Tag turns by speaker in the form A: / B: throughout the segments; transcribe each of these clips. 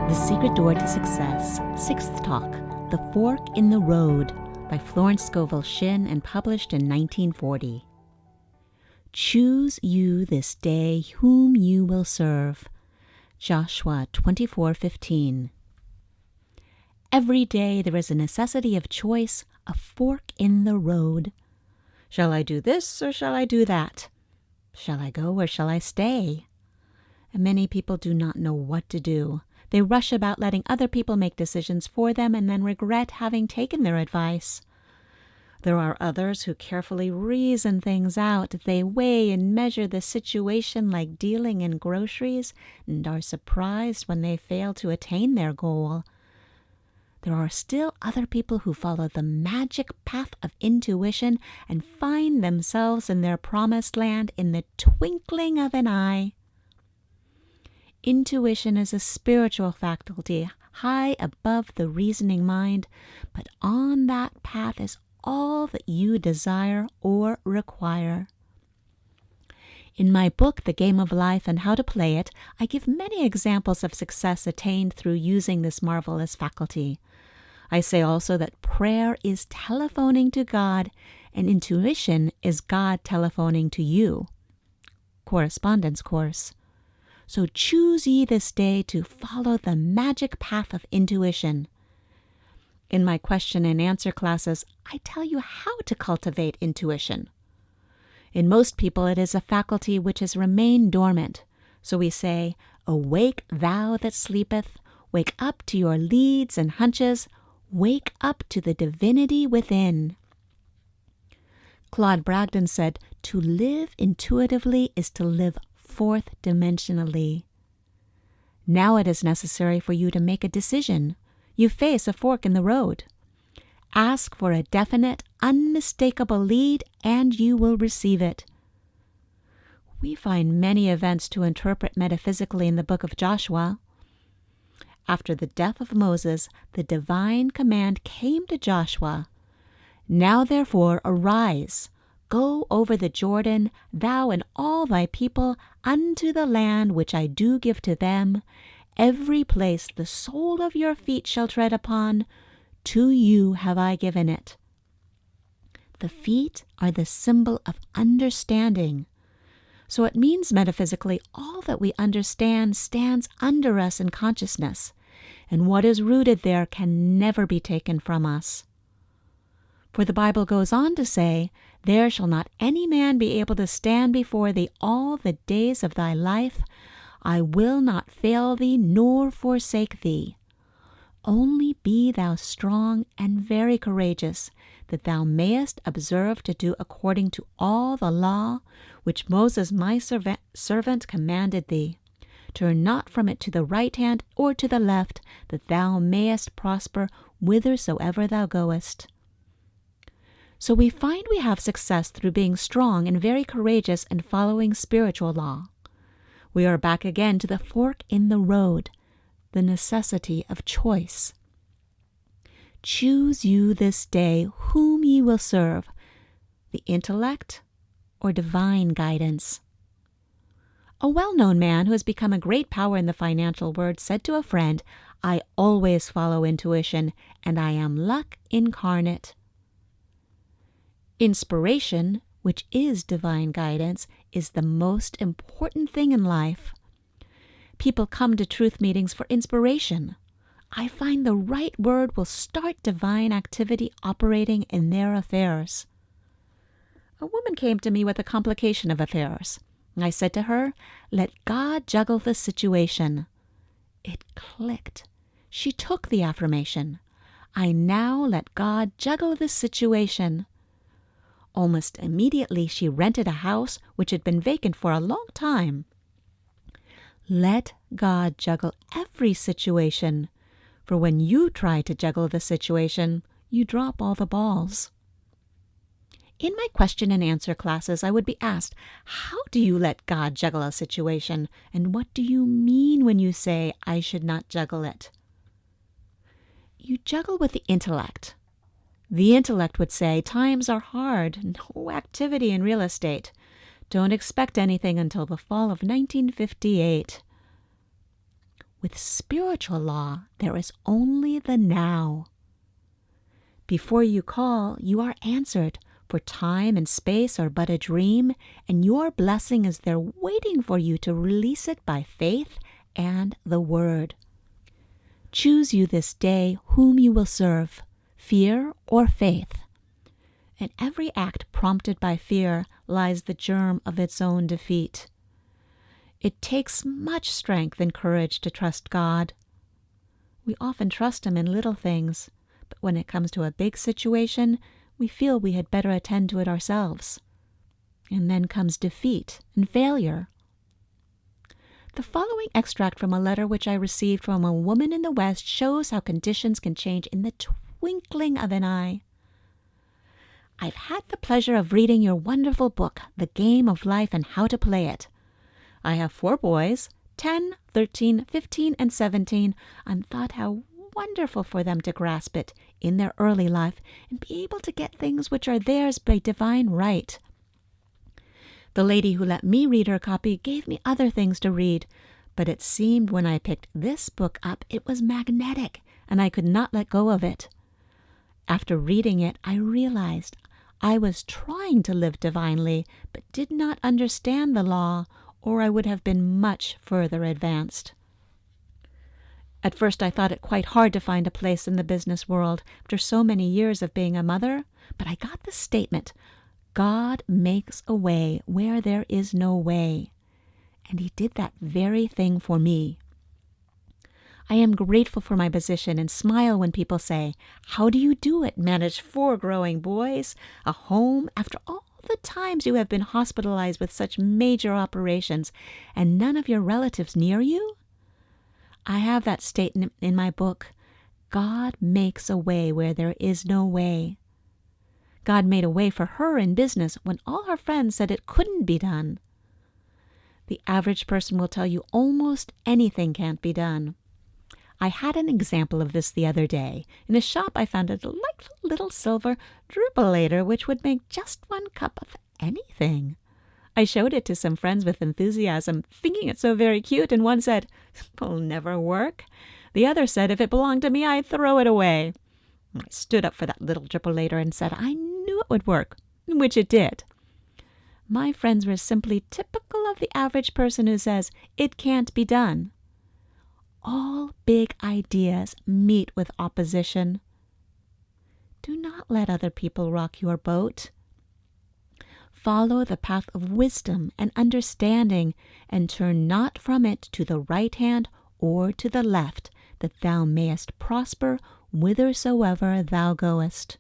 A: The Secret Door to Success, Sixth Talk, The Fork in the Road, by Florence Scovel Shinn and published in 1940. Choose you this day whom you will serve. Joshua 24:15. Every day there is a necessity of choice, a fork in the road. Shall I do this or shall I do that? Shall I go or shall I stay? And many people do not know what to do. They rush about letting other people make decisions for them and then regret having taken their advice. There are others who carefully reason things out. They weigh and measure the situation like dealing in groceries and are surprised when they fail to attain their goal. There are still other people who follow the magic path of intuition and find themselves in their promised land in the twinkling of an eye. Intuition is a spiritual faculty high above the reasoning mind, but on that path is all that you desire or require. In my book, The Game of Life and How to Play It, I give many examples of success attained through using this marvelous faculty. I say also that prayer is telephoning to God, and intuition is God telephoning to you. Correspondence course. So choose ye this day to follow the magic path of intuition. In my question and answer classes, I tell you how to cultivate intuition. In most people, it is a faculty which has remained dormant. So we say, awake thou that sleepeth, wake up to your leads and hunches, wake up to the divinity within. Claude Bragdon said, to live intuitively is to live fourth dimensionally. Now it is necessary for you to make a decision. You face a fork in the road. Ask for a definite, unmistakable lead, and you will receive it. We find many events to interpret metaphysically in the book of Joshua. After the death of Moses, the divine command came to Joshua, now therefore arise, go over the Jordan, thou and all thy people, unto the land which I do give to them. Every place the sole of your feet shall tread upon, to you have I given it. The feet are the symbol of understanding. So it means metaphysically all that we understand stands under us in consciousness, and what is rooted there can never be taken from us. For the Bible goes on to say, there shall not any man be able to stand before thee all the days of thy life. I will not fail thee nor forsake thee. Only be thou strong and very courageous, that thou mayest observe to do according to all the law which Moses my servant commanded thee. Turn not from it to the right hand or to the left, that thou mayest prosper whithersoever thou goest. So we find we have success through being strong and very courageous and following spiritual law. We are back again to the fork in the road, the necessity of choice. Choose you this day whom ye will serve, the intellect or divine guidance. A well-known man who has become a great power in the financial world said to a friend, I always follow intuition, and I am luck incarnate. Inspiration, which is divine guidance, is the most important thing in life. People come to truth meetings for inspiration. I find the right word will start divine activity operating in their affairs. A woman came to me with a complication of affairs. I said to her, let God juggle the situation. It clicked. She took the affirmation. I now let God juggle the situation. Almost immediately, she rented a house which had been vacant for a long time. Let God juggle every situation, for when you try to juggle the situation, you drop all the balls. In my question and answer classes, I would be asked, how do you let God juggle a situation? And what do you mean when you say, I should not juggle it? You juggle with the intellect. The intellect would say, times are hard, no activity in real estate. Don't expect anything until the fall of 1958. With spiritual law, there is only the now. Before you call, you are answered, for time and space are but a dream, and your blessing is there waiting for you to release it by faith and the word. Choose you this day whom you will serve, fear or faith. In every act prompted by fear lies the germ of its own defeat. It takes much strength and courage to trust God. We often trust Him in little things, but when it comes to a big situation, we feel we had better attend to it ourselves. And then comes defeat and failure. The following extract from a letter which I received from a woman in the West shows how conditions can change in the twinkling of an eye. I've had the pleasure of reading your wonderful book, The Game of Life and How to Play It. I have 4 boys, 10, 13, 15, and 17, and thought how wonderful for them to grasp it in their early life and be able to get things which are theirs by divine right. The lady who let me read her copy gave me other things to read, but it seemed when I picked this book up it was magnetic, and I could not let go of it. After reading it, I realized I was trying to live divinely, but did not understand the law, or I would have been much further advanced. At first I thought it quite hard to find a place in the business world after so many years of being a mother, but I got the statement, God makes a way where there is no way. And He did that very thing for me. I am grateful for my position and smile when people say, how do you do it, manage 4 growing boys, a home, after all the times you have been hospitalized with such major operations, and none of your relatives near you? I have that statement in my book, God makes a way where there is no way. God made a way for her in business when all her friends said it couldn't be done. The average person will tell you almost anything can't be done. I had an example of this the other day. In a shop I found a delightful little silver drupillator which would make just 1 cup of anything. I showed it to some friends with enthusiasm, thinking it so very cute, and one said, "It'll never work." The other said if it belonged to me, I'd throw it away. I stood up for that little drupillator and said I knew it would work, which it did. My friends were simply typical of the average person who says, it can't be done. All big ideas meet with opposition. Do not let other people rock your boat. Follow the path of wisdom and understanding, and turn not from it to the right hand or to the left, that thou mayest prosper whithersoever thou goest.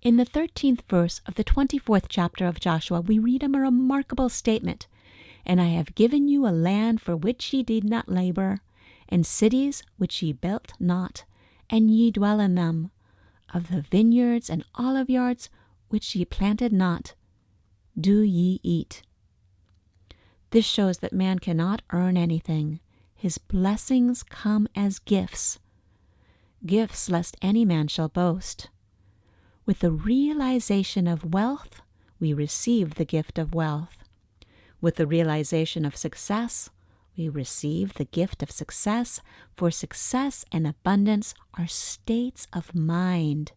A: In the 13th verse of the 24th chapter of Joshua, we read a remarkable statement, and I have given you a land for which ye did not labor, and cities which ye built not, and ye dwell in them, of the vineyards and olive yards which ye planted not, do ye eat. This shows that man cannot earn anything. His blessings come as gifts. Gifts lest any man shall boast. With the realization of wealth, we receive the gift of wealth. With the realization of success, we receive the gift of success, for success and abundance are states of mind.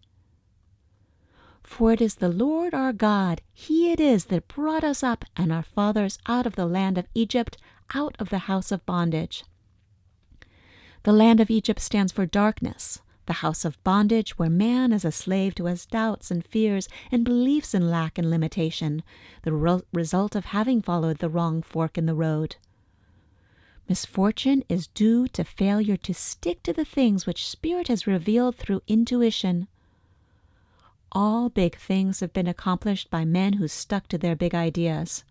A: For it is the Lord our God, He it is that brought us up and our fathers out of the land of Egypt, out of the house of bondage. The land of Egypt stands for darkness, the house of bondage where man is a slave to his doubts and fears and beliefs in lack and limitation, the result of having followed the wrong fork in the road. Misfortune is due to failure to stick to the things which Spirit has revealed through intuition. All big things have been accomplished by men who stuck to their big ideas.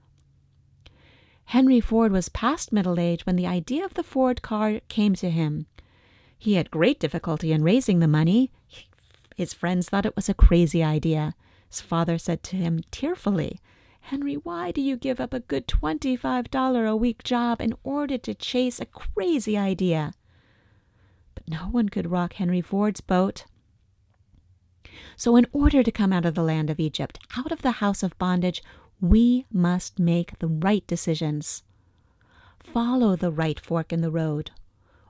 A: Henry Ford was past middle age when the idea of the Ford car came to him. He had great difficulty in raising the money. His friends thought it was a crazy idea. His father said to him tearfully, "Henry, why do you give up a good $25 a week job in order to chase a crazy idea?" But no one could rock Henry Ford's boat. So in order to come out of the land of Egypt, out of the house of bondage, we must make the right decisions. Follow the right fork in the road.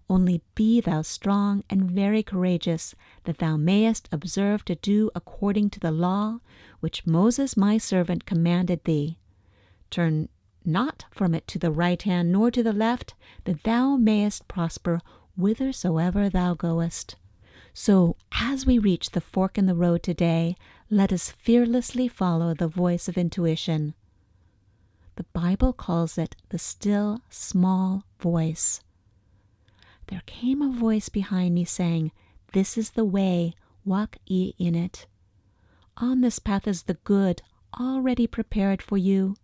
A: Only be thou strong and very courageous, that thou mayest observe to do according to the law which Moses my servant commanded thee. Turn not from it to the right hand nor to the left, that thou mayest prosper whithersoever thou goest. So, as we reach the fork in the road today, let us fearlessly follow the voice of intuition. The Bible calls it the still, small voice. There came a voice behind me saying, "This is the way, walk ye in it." On this path is the good, already prepared for you.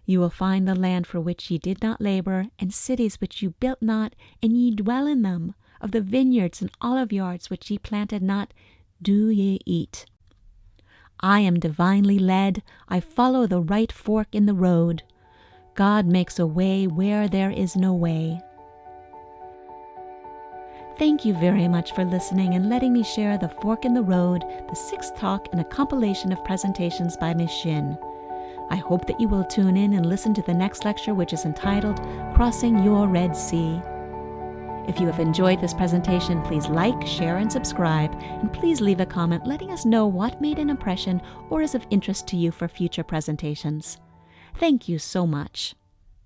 A: You will find the land for which ye did not labor, and cities which you built not, and ye dwell in them. Of the vineyards and olive yards which ye planted not, do ye eat. I am divinely led. I follow the right fork in the road. God makes a way where there is no way. Thank you very much for listening and letting me share The Fork in the Road, the sixth talk in a compilation of presentations by Ms. Shinn. I hope that you will tune in and listen to the next lecture, which is entitled Crossing Your Red Sea. If you have enjoyed this presentation, please like, share, and subscribe, and please leave a comment letting us know what made an impression or is of interest to you for future presentations. Thank you so much.